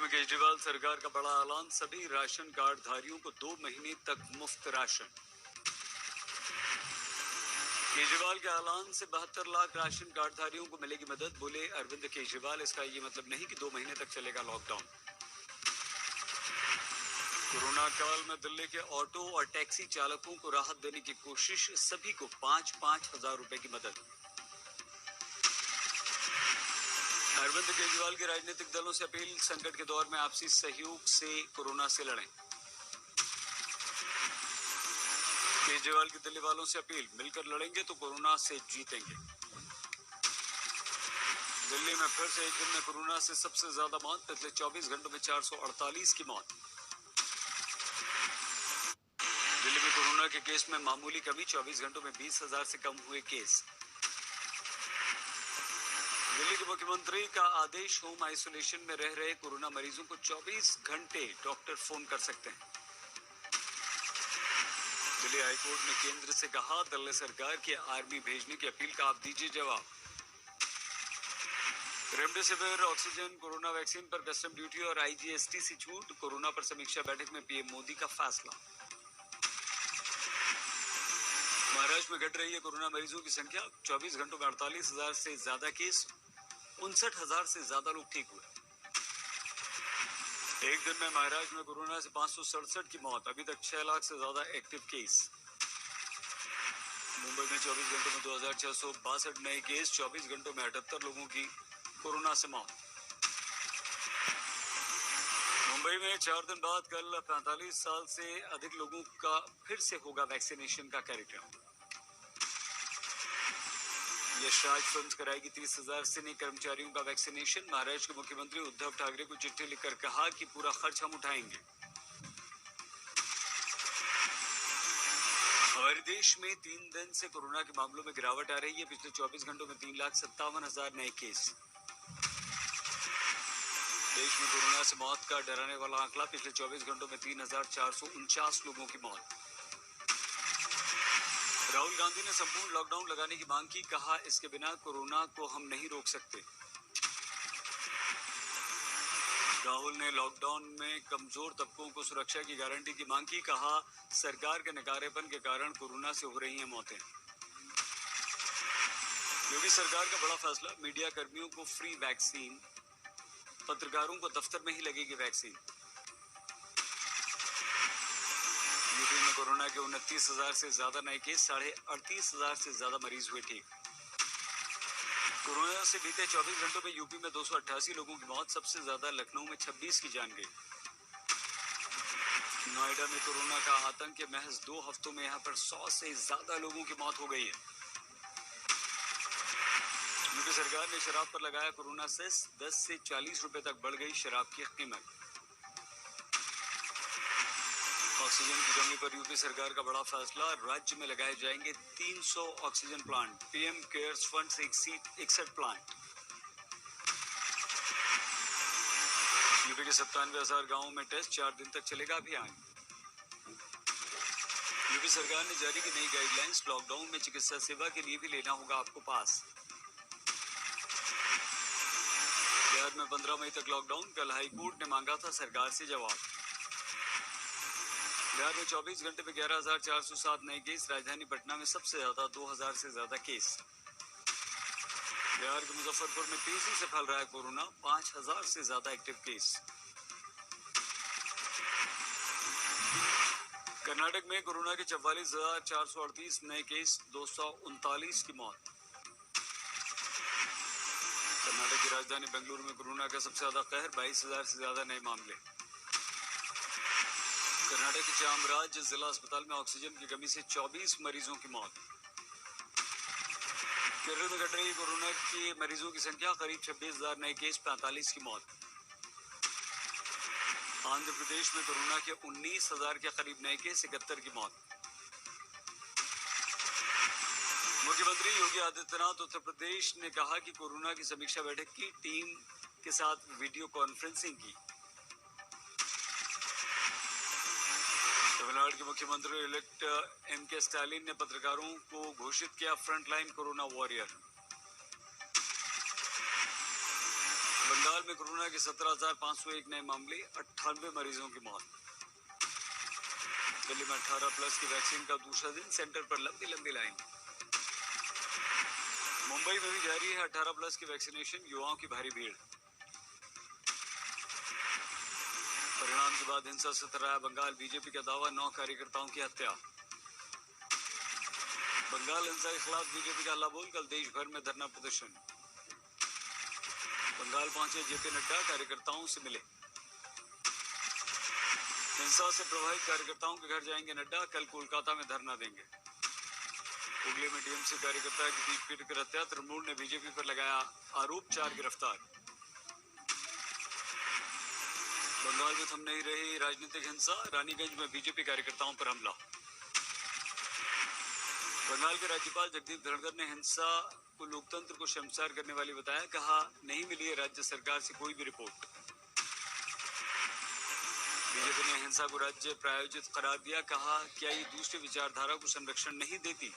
में केजरीवाल सरकार का बड़ा ऐलान, सभी राशन कार्ड धारियों को 2 महीने तक मुफ्त राशन। केजरीवाल के ऐलान से 72 लाख राशन कार्ड धारियों को मिलेगी मदद, बोले अरविंद केजरीवाल। इसका ये मतलब नहीं कि 2 महीने तक चलेगा लॉकडाउन। कोरोना काल में दिल्ली के ऑटो और टैक्सी चालकों को राहत देने की कोशिश, सभी को 5-5 हजार रुपए की मदद। अरविंद केजरीवाल के राजनीतिक दलों से अपील, संकट के दौर में आपसी सहयोग से कोरोना से लड़ें। केजरीवाल की दिल्ली वालों से अपील, मिलकर लड़ेंगे तो कोरोना से जीतेंगे। दिल्ली में फिर से एक दिन में कोरोना से सबसे ज्यादा मौत, पिछले 24 घंटों में 448 की मौत। दिल्ली में कोरोना के केस में मामूली कमी, 24 घंटों में 20,000 से कम हुए केस। दिल्ली के मुख्यमंत्री का आदेश, होम आइसोलेशन में रह रहे कोरोना मरीजों को 24 घंटे डॉक्टर फोन कर सकते हैं। दिल्ली हाईकोर्ट ने केंद्र से कहा, दिल्ली सरकार की आर्मी भेजने की अपील का आप दीजिए जवाब। रेमडेसिविर, ऑक्सीजन, कोरोना वैक्सीन पर कस्टम ड्यूटी और आईजीएसटी से छूट, कोरोना पर समीक्षा बैठक में पीएम मोदी का फैसला। महाराष्ट्र में घट रही है कोरोना मरीजों की संख्या, 24 घंटों में 48,000 से ज्यादा केस, 59,000 से ज्यादा लोग ठीक हुए। एक दिन में महाराष्ट्र में कोरोना से 567 की मौत, अभी तक 6 लाख से ज्यादा एक्टिव केस। मुंबई में 24 घंटों में 2,662 नए केस, 24 घंटों में 78 लोगों की कोरोना से मौत। मुंबई में 4 दिन बाद कल 45 साल से अधिक लोगों का फिर से होगा वैक्सीनेशन का कार्यक्रम। यशराज फिल्म्स कराएगी 30,000 सिने कर्मचारियों का वैक्सीनेशन। महाराष्ट्र के मुख्यमंत्री उद्धव ठाकरे को चिट्ठी लिखकर कहा कि पूरा खर्च हम उठाएंगे। हमारे देश में 3 दिन से कोरोना के मामलों में गिरावट आ रही है, पिछले 24 घंटों में 3,57,000 नए केस। देश में कोरोना से मौत का डराने वाला आंकड़ा, पिछले 24 घंटों में 3,449 लोगों की मौत। राहुल गांधी ने संपूर्ण लॉकडाउन लगाने की मांग की, कहा इसके बिना कोरोना को हम नहीं रोक सकते। राहुल ने लॉकडाउन में कमजोर तबकों को सुरक्षा की गारंटी की मांग की, कहा सरकार के नकारेपन के कारण कोरोना से हो रही हैं मौतें। योगी सरकार का बड़ा फैसला, मीडिया कर्मियों को फ्री वैक्सीन, पत्रकारों को दफ्तर में ही लगेगी वैक्सीन। यूपी में कोरोना के 29,000 से ज्यादा नए केस, 38,500 से ज्यादा मरीज हुए ठीक। कोरोना से बीते 24 घंटों में यूपी में 288 लोगों की मौत, सबसे ज्यादा लखनऊ में 26 की जान गई। नोएडा में कोरोना का आतंक के महज 2 हफ्तों में यहां पर 100 से ज्यादा लोगों की मौत हो गई है। यूपी सरकार ने शराब पर लगाया कोरोना सेस, 10 से 40 रुपए तक बढ़ गई शराब की कीमत। ऑक्सीजन की कमी पर यूपी सरकार का बड़ा फैसला, राज्य में लगाए जाएंगे 300 oxygen plant, PM cares fund से 61 प्लांट। यूपी के 97,000 गांवों में टेस्ट, 4 दिन तक चलेगा अभियान। यूपी सरकार ने जारी की नई गाइडलाइंस, लॉकडाउन में चिकित्सा सेवा के लिए भी लेना होगा आपको पास। बिहार में 15 मई तक लॉकडाउन, कल हाईकोर्ट ने मांगा था सरकार से जवाब। बिहार में 24 घंटे में 11,407 नए केस, राजधानी पटना में सबसे ज्यादा 2,000 से ज्यादा केस। बिहार के मुजफ्फरपुर में तेजी से फैल रहा है कोरोना, 5,000 से ज्यादा एक्टिव केस। कर्नाटक में कोरोना के 44,438 नए केस, 239 की मौत। कर्नाटक की राजधानी बेंगलुरु में कोरोना का सबसे ज्यादा कहर, 22,000 से ज्यादा नए मामले। कर्नाटक के चामराज जिला अस्पताल में ऑक्सीजन की कमी से 24 मरीजों की मौत। केरल में घट रही कोरोना के मरीजों की संख्या, करीब 26,000 नए केस, 45 की मौत। आंध्र प्रदेश में कोरोना के 19,000 के करीब नए केस, 71 की मौत। मुख्यमंत्री योगी आदित्यनाथ उत्तर प्रदेश ने कहा कि कोरोना की समीक्षा बैठक की, टीम के साथ वीडियो कॉन्फ्रेंसिंग की। तमिलनाडु के मुख्यमंत्री इलेक्ट एम.के. स्टालिन ने पत्रकारों को घोषित किया फ्रंटलाइन कोरोना वॉरियर। बंगाल में कोरोना के 17,501 नए मामले, 98 मरीजों की मौत। दिल्ली में 18+ की वैक्सीन का दूसरा दिन, सेंटर पर लंबी लंबी लाइन। मुंबई में भी जारी है 18+ की वैक्सीनेशन, युवाओं की भारी भीड़। परिणाम के बाद हिंसा से तराया बंगाल, बीजेपी का दावा 9 कार्यकर्ताओं की हत्या। बंगाल हिंसा के खिलाफ बीजेपी का हल्ला बोल, कल देश भर में धरना प्रदर्शन। बंगाल पहुंचे जेपी नड्डा, कार्यकर्ताओं से मिले। हिंसा से प्रभावित कार्यकर्ताओं के घर जाएंगे नड्डा, कल कोलकाता में धरना देंगे। हुगली में टीएमसी कार्यकर्ता की पीट पीट कर हत्या, तृणमूल ने बीजेपी पर लगाया आरोप, 4 गिरफ्तार। बंगाल में थम नहीं रही राजनीतिक हिंसा, रानीगंज में बीजेपी कार्यकर्ताओं पर हमला। बंगाल के राज्यपाल जगदीप धनखड़ ने हिंसा को लोकतंत्र को शर्मसार करने वाली बताया, कहा नहीं मिली है राज्य सरकार से कोई भी रिपोर्ट। बीजेपी ने हिंसा को राज्य प्रायोजित करार दिया, कहा क्या ये दूसरी विचारधारा को संरक्षण नहीं देती।